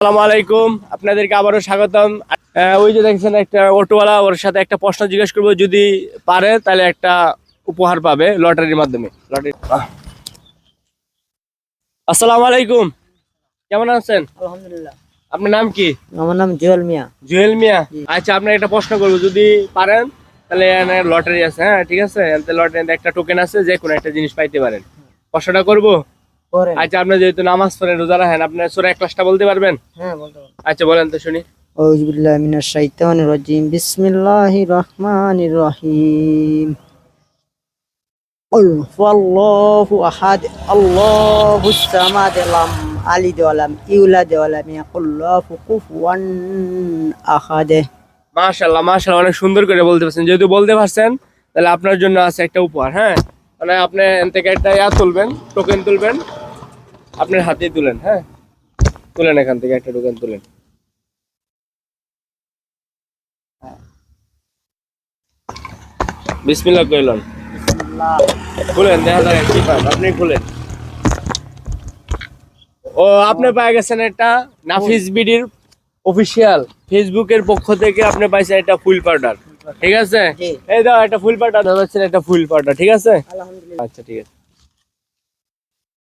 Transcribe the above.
আসসালামু আলাইকুম, আপনাদেরকে আবারও স্বাগতম। ওই যে দেখছেন একটা অটোওয়ালা, ওর সাথে একটা প্রশ্ন জিজ্ঞেস করবো, যদি পারে তাহলে একটা উপহার পাবে লটারির মাধ্যমে। লটারি। আসসালামু আলাইকুম, কেমন আছেন? আলহামদুলিল্লাহ। আপনার নাম কি? আমার নাম জুয়েল মিয়া। জুয়েল মিয়া। জি। আচ্ছা, আপনার একটা প্রশ্ন করবো, যদি পারেন তাহলে লটারি আছে। হ্যাঁ, ঠিক আছে। লটারিতে একটা টোকেন আছে, যে কোনো একটা জিনিস পাইতে পারেন। প্রশ্নটা করবো। করেন। আচ্ছা, আপনি যেহেতু নামাজ পড়েন, রোজা রাখেন, আপনার সূরা ইখলাসটা বলতে পারবেন? হ্যাঁ, বলতে পারবো। আচ্ছা, বলেন তো শুনি। আউযু বিল্লাহি মিনাশ শাইতানির রাজিম। বিসমিল্লাহির রহমানির রহিম। কুল হুয়াল্লাহু আহাদ, আল্লাহুস সামাদ, লাম আলিদ ওয়া লাম ইউলাদ ওয়া লাম ইয়াকুল লাহু কুফুয়ান আহাদ। মাশাআল্লাহ, মাশাআল্লাহ, অনেক সুন্দর করে বলতে পারছেন। যেহেতু বলতে পারছেন, তাহলে আপনার জন্য আছে একটা উপহার। হ্যাঁ, মানে আপনি এখান থেকে একটা তুলবেন, টোকেন তুলবেন, আপনার হাতে তুলেন। হ্যাঁ, তুলেন, এখান থেকে একটা টোকেন তুলেন। বিসমিল্লাহ কইলেন। বিসমিল্লাহ। খুলেন, দেখা যাক কি পান। আপনি খুলেন। ও, আপনি পেয়ে গেছেন একটা নাফিস বিডির অফিসিয়াল ফেসবুকের পক্ষ থেকে আপনি পাইছেন একটা ফুল পাউডার। ঠিক আছে, জি। এই দাও একটা ফুল পাউডার, ধরেছেন একটা ফুল পাউডার। ঠিক আছে, আলহামদুলিল্লাহ। আচ্ছা ঠিক আছে।